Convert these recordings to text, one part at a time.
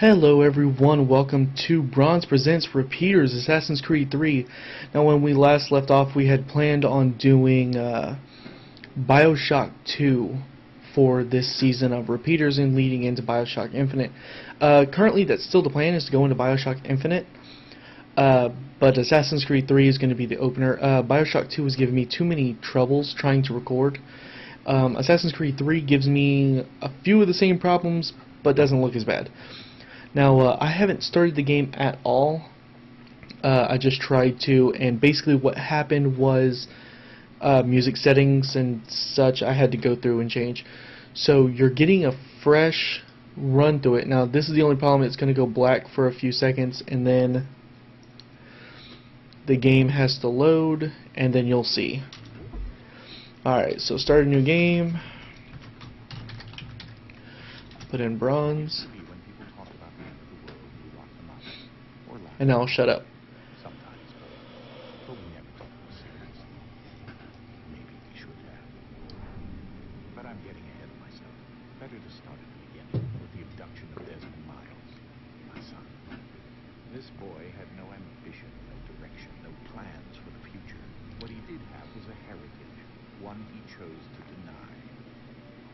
Hello everyone, welcome to Bronze Presents Repeaters Assassin's Creed 3. Now when we last left off we had planned on doing Bioshock 2 for this season of Repeaters and leading into Bioshock Infinite. Currently that's still the plan, is to go into Bioshock Infinite, but Assassin's Creed 3 is going to be the opener. Bioshock 2 was giving me too many troubles trying to record. Assassin's Creed 3 gives me a few of the same problems but doesn't look as bad. Now, I haven't started the game at all. I just tried to, and basically what happened was music settings and such I had to go through and change. So you're getting a fresh run through it. Now, this is the only problem. It's going to go black for a few seconds, and then the game has to load, and then you'll see. Alright, so start a new game. Put in bronze. And now I'll shut up. Sometimes, but we never took them seriously. Maybe we should have. But I'm getting ahead of myself. Better to start at the beginning with the abduction of Desmond Miles, my son. This boy had no ambition, no direction, no plans for the future. What he did have was a heritage, one he chose to deny.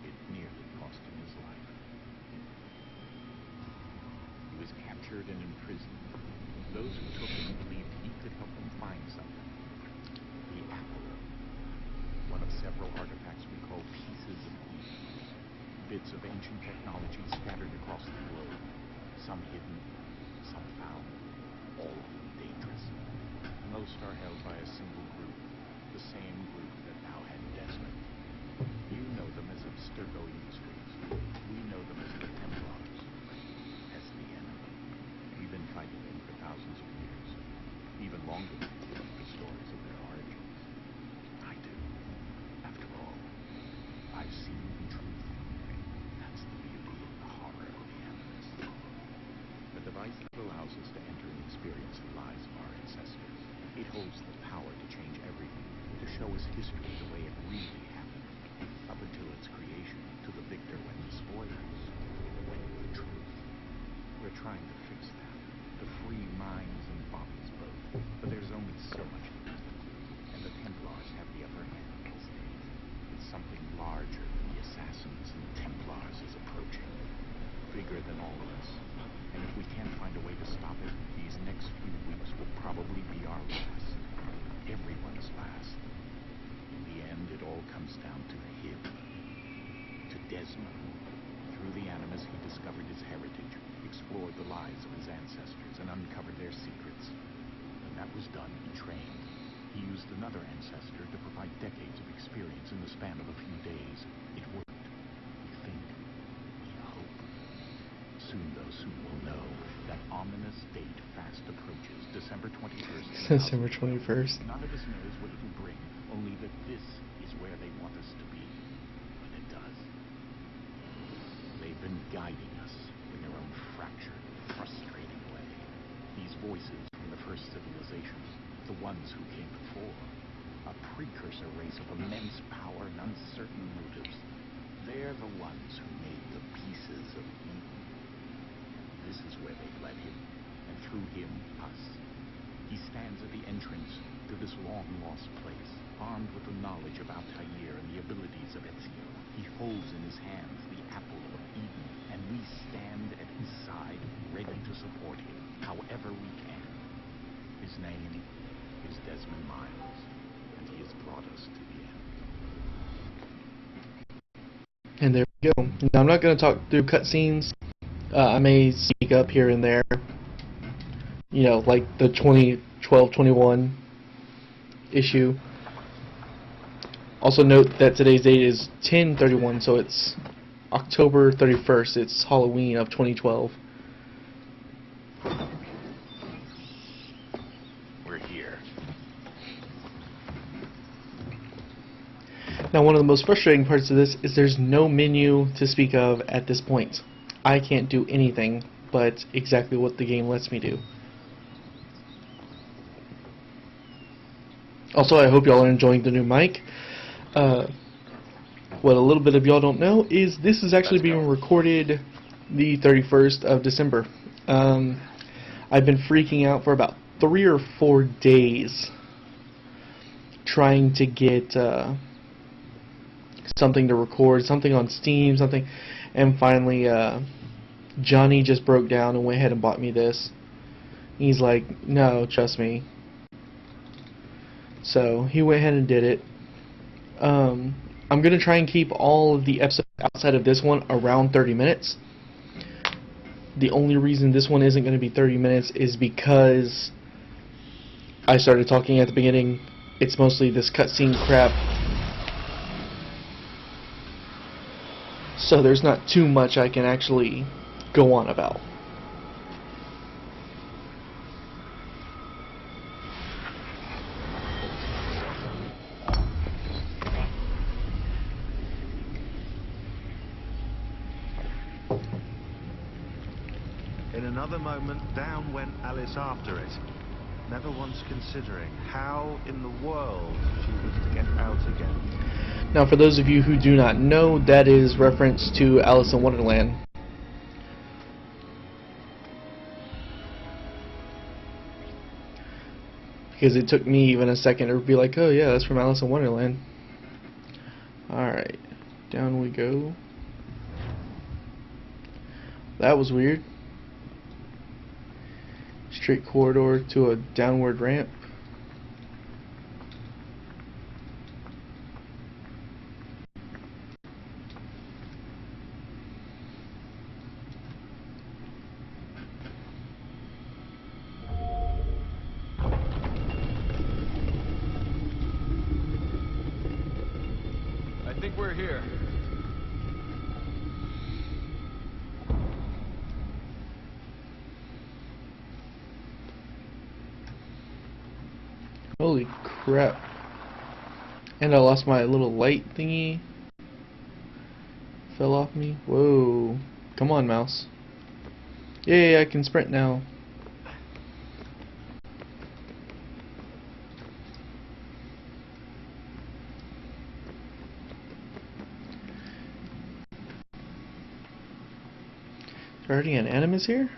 It nearly cost him his life. He was captured and imprisoned. Those who took him believed he could help them find something. The apple. One of several artifacts we call pieces of Eden. Bits of ancient technology scattered across the globe. Some hidden, some found, all of them dangerous. Most are held by a single group, the same group that now had Desmond. You know them as Abstergo Industries. We know them as the Templars, as the enemy. We've been fighting them for thousands of years, even longer than we know the stories of their origins. I do. After all, I've seen the truth. That's the beauty and the horror of the Animus. A device that allows us to enter and experience the lives of our ancestors. It holds the power to change everything, to show us history the way it really happened, up until its creation, to the victor when the spoilers, when the truth. We're trying to fix that, to free minds and bodies both, but there's only so much we can do, and the Templars have the upper hand these days. It's something larger than the Assassins and Templars is approaching, bigger than all of us, and if we can't find a way to stop it, these next few weeks will probably be our last, everyone's last. In the end, it all comes down to him, to Desmond. Through the Animus, he discovered his heritage, explored the lives of his ancestors, and uncovered their secrets. When that was done, he trained. He used another ancestor to provide decades of experience in the span of a few days. It worked. We think. We hope. Soon, though, soon we'll know. That ominous date fast approaches, December 21st. December 21st. None of us knows what it will bring, only that this is where they want us to be. When it does. They've been guiding us in their own fractured, frustrating way. These voices from the first civilizations, the ones who came before, a precursor race of immense power and uncertain motives. They're the ones who made the pieces of Eden. This is where they've led him, and through him, us. He stands at the entrance to this long-lost place, armed with the knowledge of Altair and the abilities of Ezio. He holds in his hands the apple of Eden, and we stand at his side, ready to support him, however we can. His name is Desmond Miles, and he has brought us to the end. And there we go. Now, I'm not going to talk through cutscenes. I may speak up here and there. You know, like the 2012-21 issue. Also note that today's date is 10/31, so it's October 31st. It's Halloween of 2012. We're here. Now, one of the most frustrating parts of this is there's no menu to speak of at this point. I can't do anything but exactly what the game lets me do. Also, I hope y'all are enjoying the new mic. What a little bit of y'all don't know is this is actually being recorded the 31st of December. I've been freaking out for about 3 or 4 days trying to get something to record, something on Steam, something, and finally Johnny just broke down and went ahead and bought me this. He's like, no, trust me. So he went ahead and did it. I'm going to try and keep all of the episodes outside of this one around 30 minutes. The only reason this one isn't going to be 30 minutes is because I started talking at the beginning. It's mostly this cutscene crap. So there's not too much I can actually go on about. In another moment, down went Alice after it, never once considering how in the world she was to get out again. Now, for those of you who do not know, that is reference to Alice in Wonderland. Because it took me even a second to be like, oh yeah, that's from Alice in Wonderland. Alright, down we go. That was weird. Straight corridor to a downward ramp. I think we're here. Holy crap. And I lost my little light thingy. Fell off me. Whoa. Come on, mouse. Yay, I can sprint now. Is there already an animus here?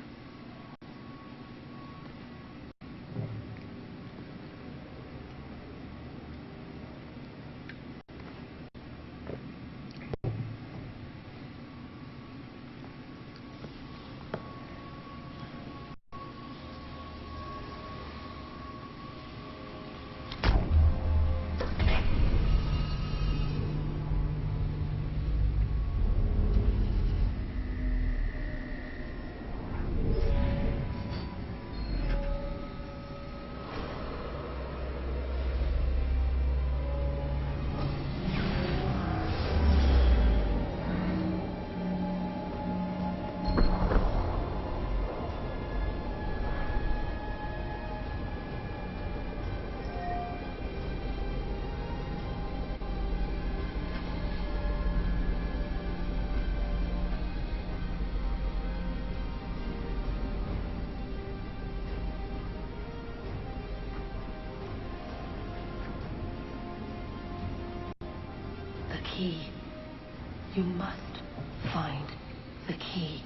The key. You must find the key.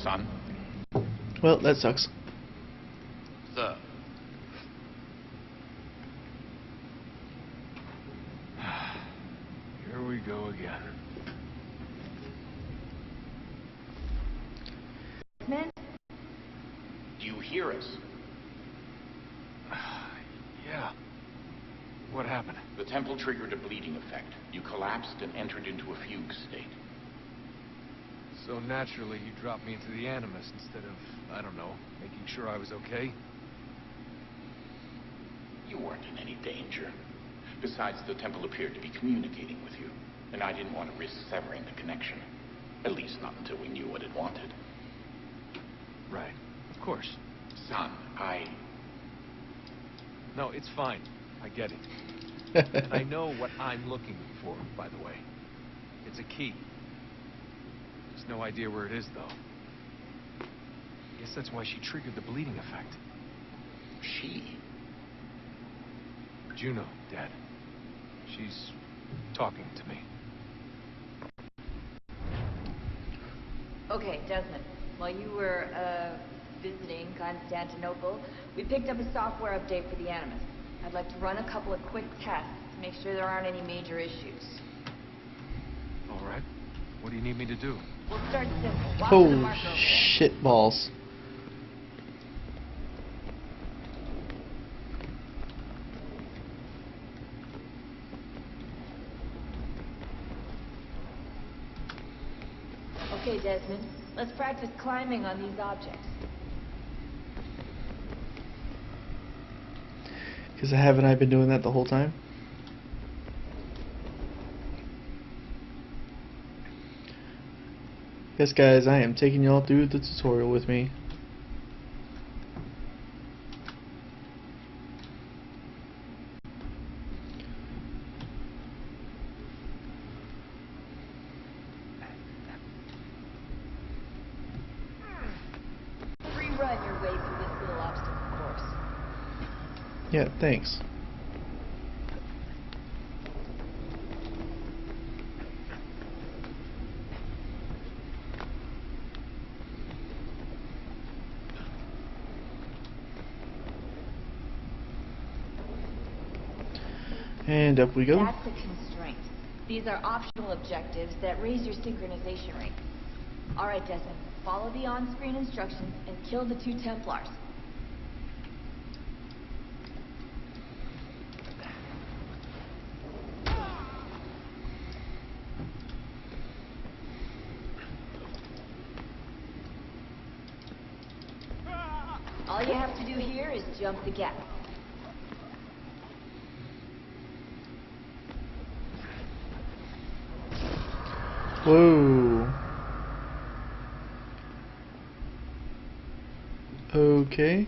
Son? Well, that sucks. Sir. Here we go again. Men? Do you hear us? Yeah. What happened? The temple triggered a bleeding effect. You collapsed and entered into a fugue state. So naturally, you dropped me into the Animus instead of, I don't know, making sure I was okay? You weren't in any danger. Besides, the temple appeared to be communicating with you, and I didn't want to risk severing the connection. At least not until we knew what it wanted. Right. Of course. Son, No, it's fine. I get it. And I know what I'm looking for, by the way. It's a key. Just no idea where it is, though. Guess that's why she triggered the bleeding effect. She? Juno, Dad. She's talking to me. Okay, Desmond. While you were, visiting Constantinople, we picked up a software update for the Animus. I'd like to run a couple of quick tests to make sure there aren't any major issues. All right. What do you need me to do? We'll start simple. Watch the Oh, mark over. shit balls. Okay, Desmond. Let's practice climbing on these objects. Because haven't I been doing that the whole time? Yes, guys, I am taking y'all through the tutorial with me. Rerun your way through this little obstacle course. Yeah, thanks. And up we go. That's a constraint. These are optional objectives that raise your synchronization rate. Alright, Desmond. Follow the on-screen instructions and kill the 2 Templars. All you have to do here is jump the gap. Whoa. Okay.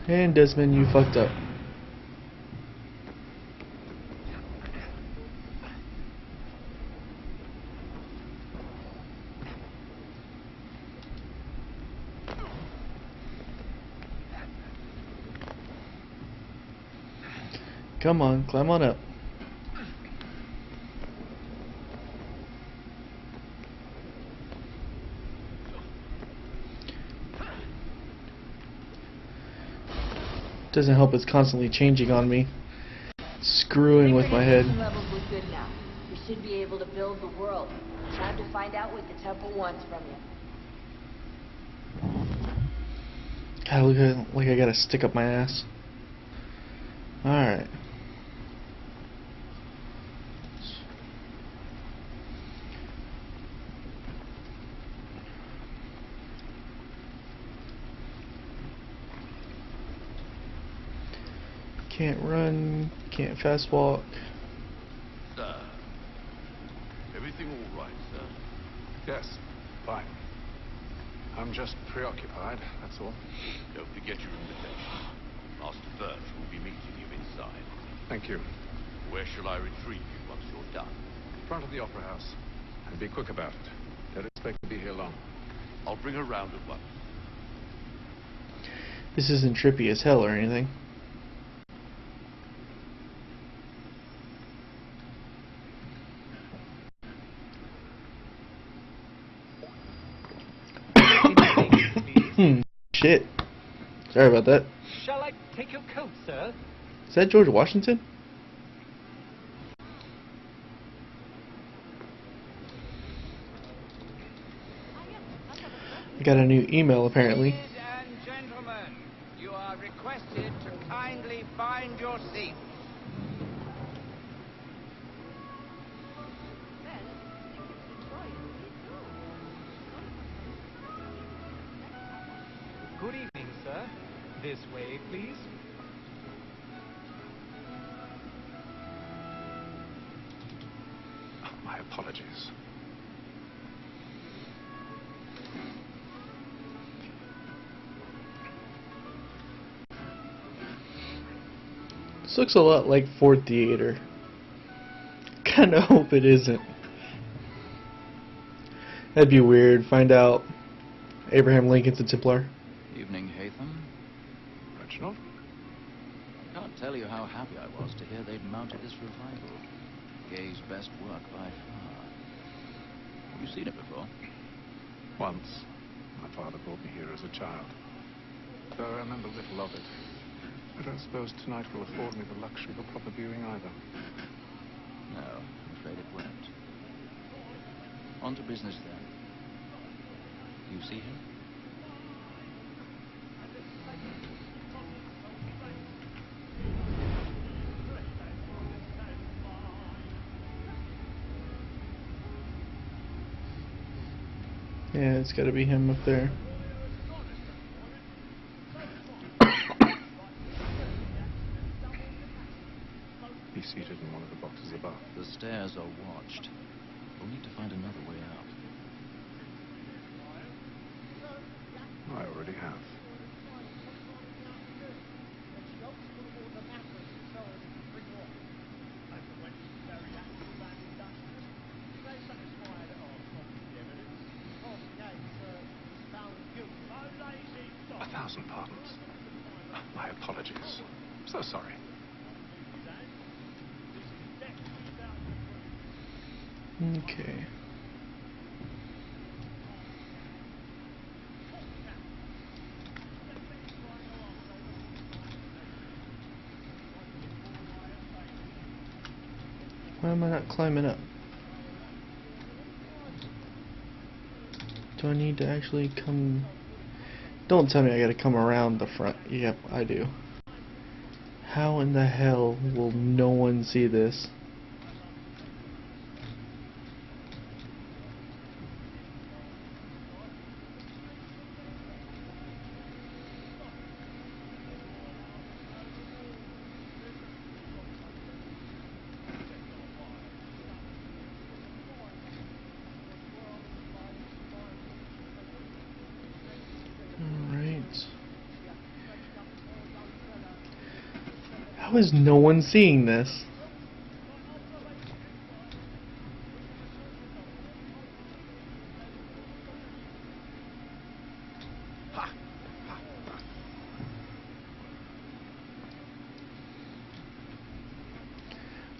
And Desmond, you fucked up. Come on, climb on up. Doesn't help it's constantly changing on me. Screwing with my head. Synchronization levels look good now. We should be able to build the world. Time to find out what the temple wants from you. God, look at, like I got a stick up my ass. Alright. Can't run, can't fast walk. Sir. Everything all right, sir? Yes, fine. I'm just preoccupied, that's all. Don't forget your invitation. Master Birch will be meeting you inside. Thank you. Where shall I retrieve you once you're done? Front of the Opera House. And be quick about it. Don't expect to be here long. I'll bring her round at once. This isn't trippy as hell or anything. Shit. Sorry about that. Shall I take your coat, sir? Is that George Washington? I got a new email apparently. Ladies and gentlemen, you are requested to kindly find your seats. Good evening, sir. This way, please. My apologies. This looks a lot like Ford Theater. Kinda hope it isn't. That'd be weird. Find out Abraham Lincoln's a Templar. Evening, Hatham. Reginald? I can't tell you how happy I was to hear they'd mounted this revival. Gay's best work by far. Have you seen it before? Once. My father brought me here as a child. Though I remember little of it. I don't suppose tonight will afford me the luxury of a proper viewing either. No, I'm afraid it won't. On to business then. You see him? Yeah, it's gotta be him up there. He's seated in one of the boxes above. The stairs are watched. We'll need to find another way out. I already have. A thousand pardons. My apologies. So sorry. Okay. Why am I not climbing up? Do I need to actually come... Don't tell me I gotta come around the front. Yep, I do. How in the hell will no one see this? How is no one seeing this?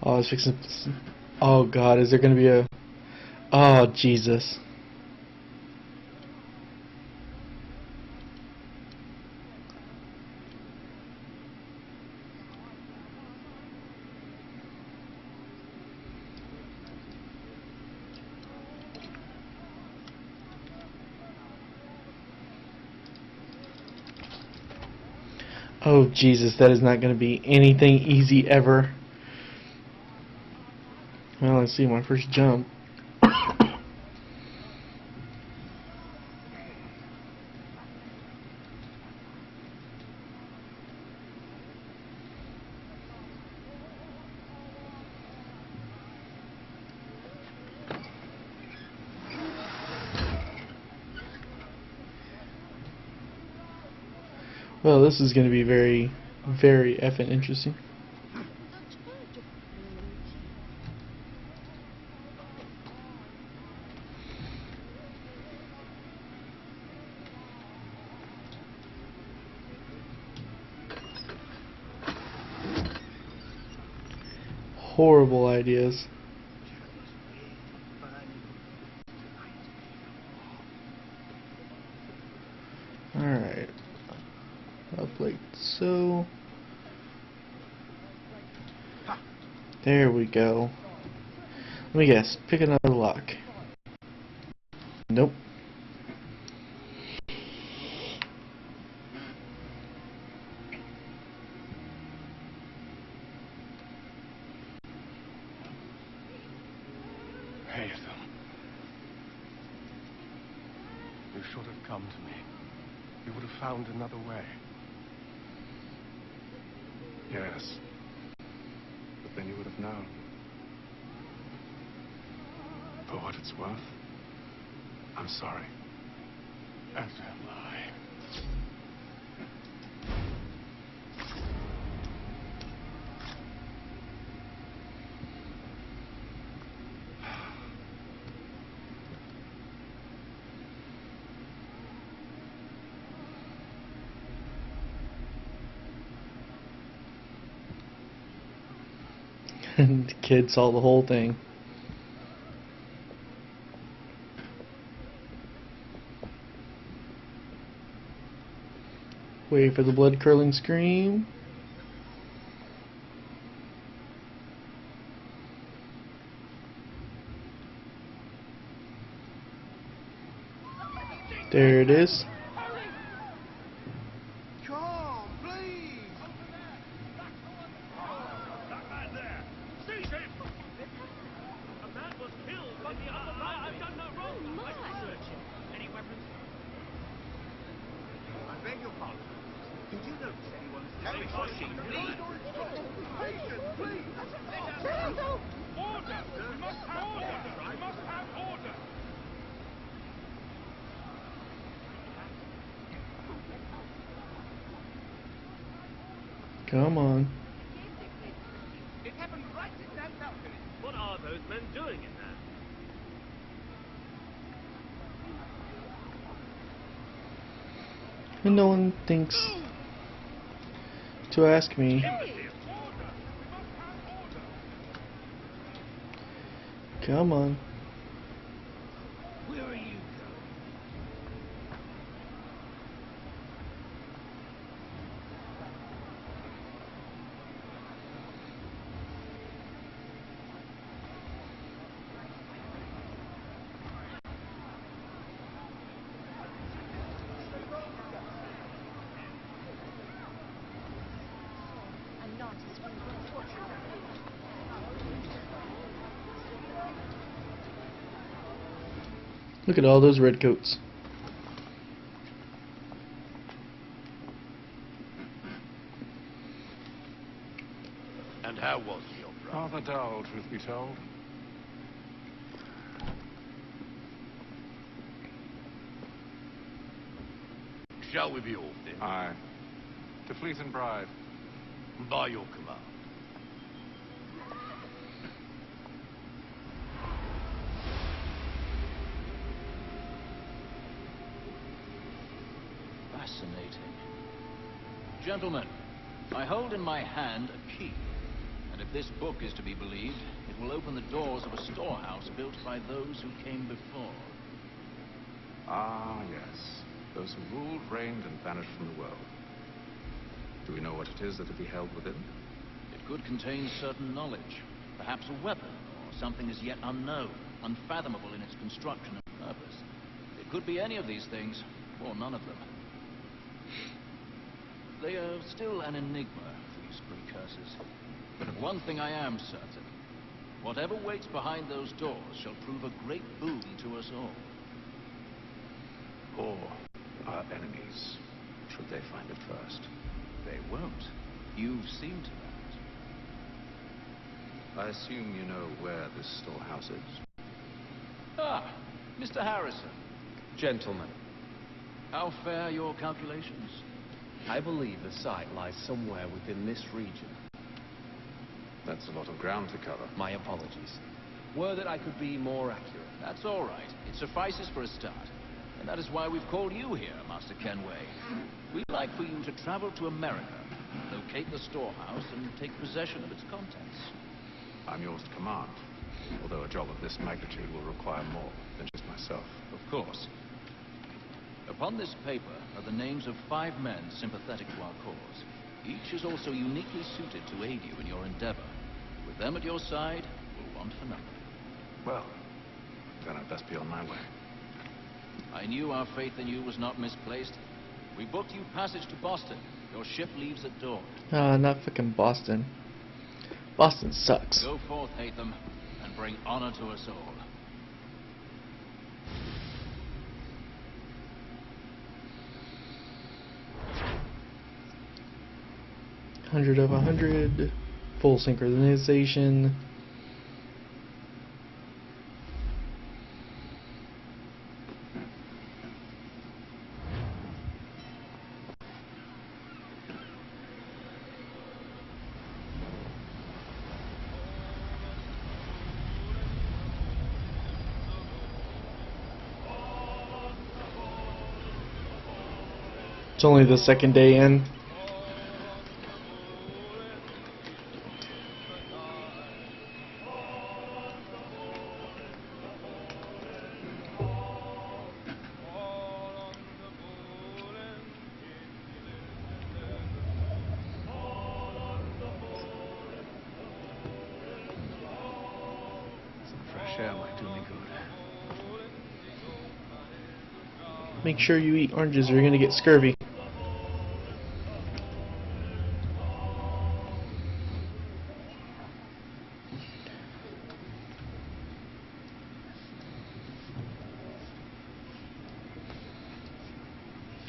Oh, I was fixing. Oh God, is there gonna be a? Oh Jesus. Oh Jesus, that is not going to be anything easy ever. Well, let's see, my first jump. Well, this is going to be very, very effing interesting. Horrible ideas. Alright. Up like so. There we go. Let me guess. Pick another lock. Nope. Hatham. You should have come to me. You would have found another way. Yes. But then you would have known. For what it's worth, I'm sorry. As am I. And the kid saw the whole thing. Wait for the blood curdling scream. There it is. Come, please! That man there! Seize him! A man was killed in the other man. I've done no wrong. I can search him. Any weapons? I beg your pardon. Did you notice anyone Carry washing, please. Patient, please! Order! We must have order! We must have order! Come on. It happened right in that balcony. What are those men doing in there? And no one thinks to ask me. Come on. Where are you going? Look at all those redcoats. And how was your brother? Rather dull, truth be told. Shall we be off then? Aye. To Fleet and Bride. By your command. Fascinating. Gentlemen, I hold in my hand a key. And if this book is to be believed, it will open the doors of a storehouse built by those who came before. Ah, yes. Those who ruled, reigned, and vanished from the world. Do we know what it is that could be held within? It could contain certain knowledge. Perhaps a weapon, or something as yet unknown, unfathomable in its construction and purpose. It could be any of these things, or none of them. They are still an enigma, these precursors. But of one thing I am certain. Whatever waits behind those doors shall prove a great boon to us all. Or our enemies, should they find it first? They won't. You've seen to that. I assume you know where this storehouse is? Ah, Mr. Harrison. Gentlemen, How fare your calculations? I believe the site lies somewhere within this region. That's a lot of ground to cover. My apologies. Were that I could be more accurate. That's all right. It suffices for a start. And that is why we've called you here, Master Kenway. We'd like for you to travel to America, locate the storehouse, and take possession of its contents. I'm yours to command, although a job of this magnitude will require more than just myself. Of course. Upon this paper are the names of 5 men sympathetic to our cause. Each is also uniquely suited to aid you in your endeavor. With them at your side, we'll want for nothing. Well, then I'd best be on my way. I knew our faith in you was not misplaced. We booked you passage to Boston. Your ship leaves at dawn. Not fucking Boston. Boston sucks. Go forth, Hatham, and bring honor to us all. Hundred of 100. Full synchronization. It's only the second day in. air might do me good. Make sure you eat oranges or you're gonna get scurvy.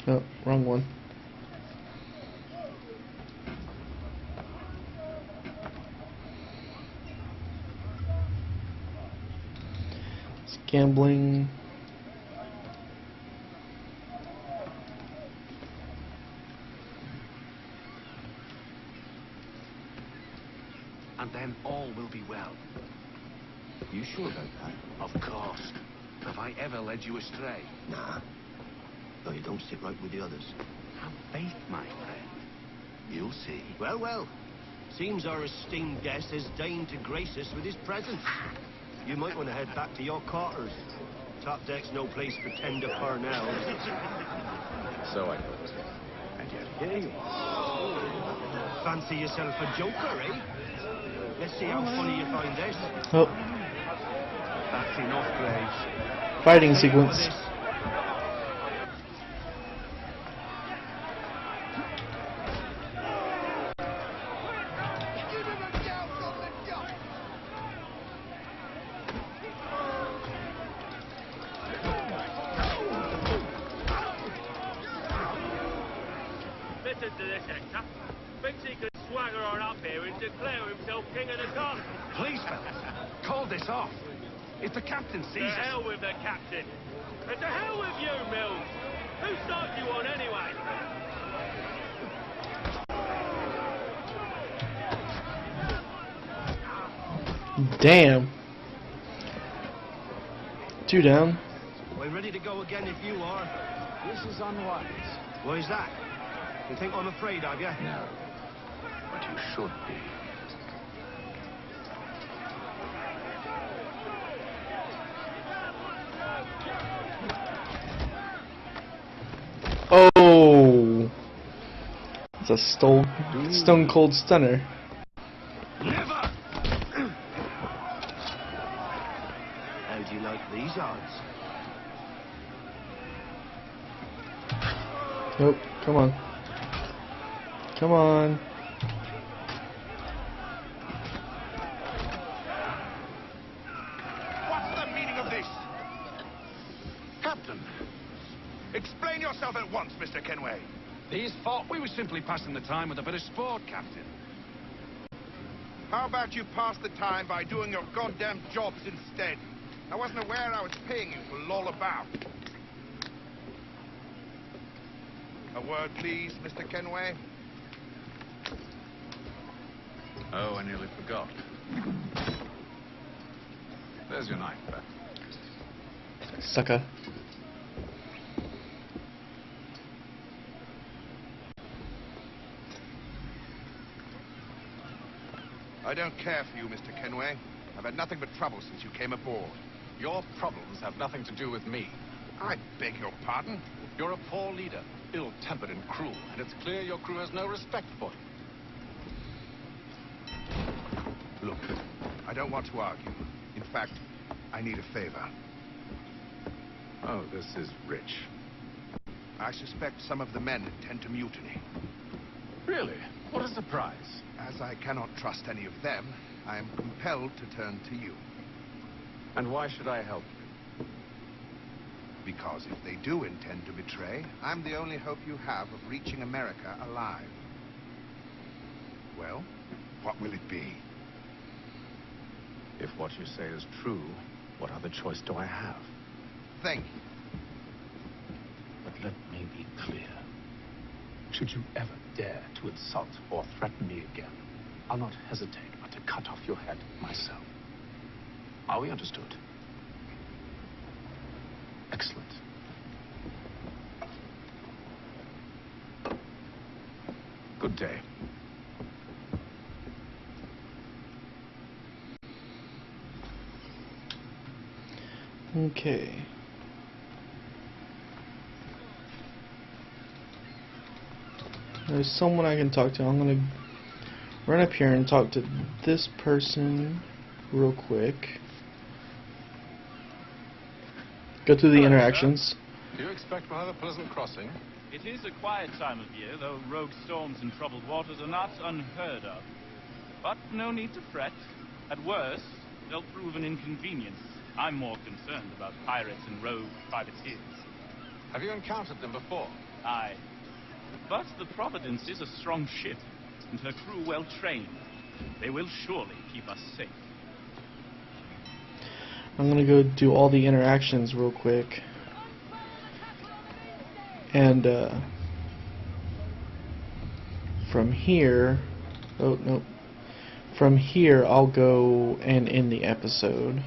Oh, wrong one. It's gambling. And then all will be well. You sure about that? Of course. Have I ever led you astray? Nah. No, you don't stick right with the others. Have faith, my friend. You'll see. Well, well. Seems our esteemed guest has deigned to grace us with his presence. You might want to head back to your quarters. Top deck's no place for tender parnell. So I thought. And yet here you are. Fancy yourself a joker, eh? Let's see how funny you find this. Oh, That's enough, Graves. fighting sequence. Listen to this, Hector. Thinks he can swagger on up here and declare himself king of the castle. Please, fellas, call this off. If the captain sees To us... hell with the captain. And to hell with you, Mills. Whose side do you on anyway? Damn. 2 down. We're ready to go again if you are. This is unwise. Why is that? You think I'm afraid of you? No. But you should be. Oh. It's a stone cold stunner. Never! How do you like these odds? Nope. Come on. Come on. What's the meaning of this? Captain, explain yourself at once, Mr. Kenway. These folk, we were simply passing the time with a bit of sport, Captain. How about you pass the time by doing your goddamn jobs instead? I wasn't aware I was paying you to loll about. A word, please, Mr. Kenway. Oh, I nearly forgot. There's your knife, Beth. Sucker. I don't care for you, Mr. Kenway. I've had nothing but trouble since you came aboard. Your problems have nothing to do with me. I beg your pardon? You're a poor leader, ill-tempered and cruel, and it's clear your crew has no respect for you. Look, I don't want to argue. In fact, I need a favor. Oh, this is rich. I suspect some of the men intend to mutiny. Really? What a surprise. As I cannot trust any of them, I am compelled to turn to you. And why should I help you? Because if they do intend to betray, I'm the only hope you have of reaching America alive. Well, what will it be? If what you say is true, what other choice do I have? Thank you. But let me be clear. Should you ever dare to insult or threaten me again, I'll not hesitate but to cut off your head myself. Are we understood? Excellent. Good day. Okay. There's someone I can talk to. I'm gonna run up here and talk to this person real quick. Go through the Hello, interactions. sir. Do you expect we'll have a pleasant crossing? It is a quiet time of year, though rogue storms and troubled waters are not unheard of. But no need to fret. At worst, they'll prove an inconvenience. I'm more concerned about pirates and rogue privateers. Have you encountered them before? Aye. But the Providence is a strong ship, and her crew well trained. They will surely keep us safe. I'm gonna go do all the interactions real quick. And from here, oh nope. From here, I'll go and end the episode.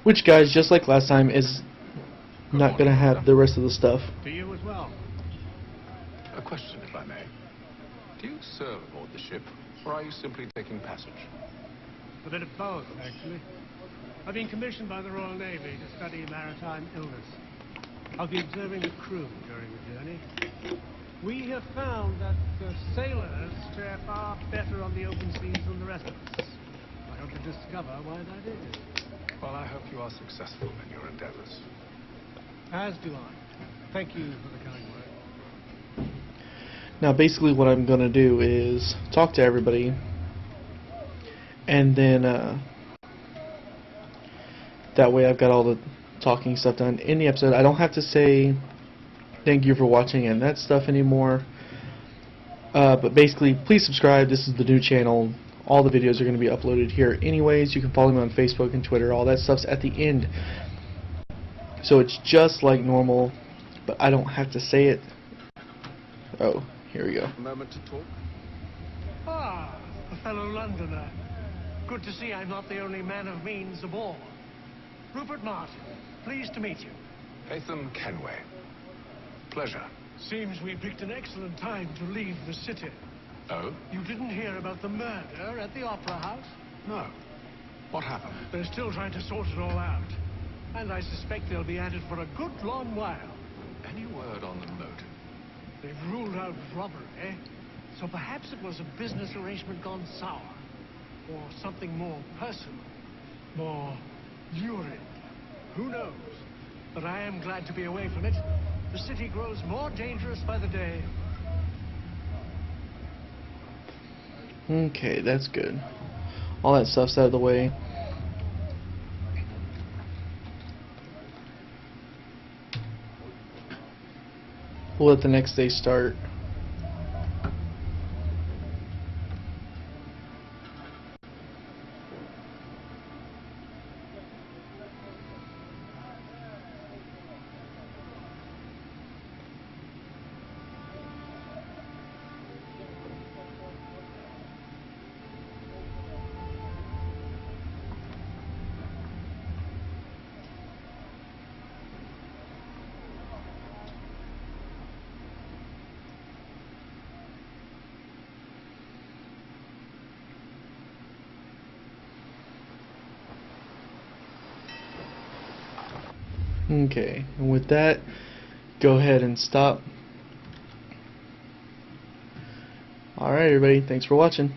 Which, guys, just like last time, is not gonna have the rest of the stuff. To you as well. A question, if I may. Do you serve aboard the ship, or are you simply taking passage? A bit of both, actually. I've been commissioned by the Royal Navy to study maritime illness. I'll be observing the crew during the journey. We have found that sailors fare far better on the open seas than the rest of us. I hope to discover why that is. Well, I hope you are successful in your endeavors. As do I. Thank you for the kind word. Now, basically what I'm gonna do is talk to everybody, and then that way I've got all the talking stuff done in the episode. I don't have to say thank you for watching and that stuff anymore. But basically, please subscribe. This is the new channel. All the videos are going to be uploaded here anyways. You can follow me on Facebook and Twitter. All that stuff's at the end. So it's just like normal, but I don't have to say it. Oh, here we go. A moment to talk? Ah, a fellow Londoner. Good to see I'm not the only man of means aboard. Rupert Martin, pleased to meet you. Hatham Kenway. Pleasure. Seems we picked an excellent time to leave the city. Oh? You didn't hear about the murder at the Opera House? No. What happened? They're still trying to sort it all out. And I suspect they'll be at it for a good long while. Any word on the motive? They've ruled out robbery, so perhaps it was a business arrangement gone sour. Or something more personal. More lurid. Who knows? But I am glad to be away from it. The city grows more dangerous by the day. Okay, that's good. All that stuff's out of the way. We'll let the next day start. Okay, and with that, go ahead and stop. Alright everybody, thanks for watching.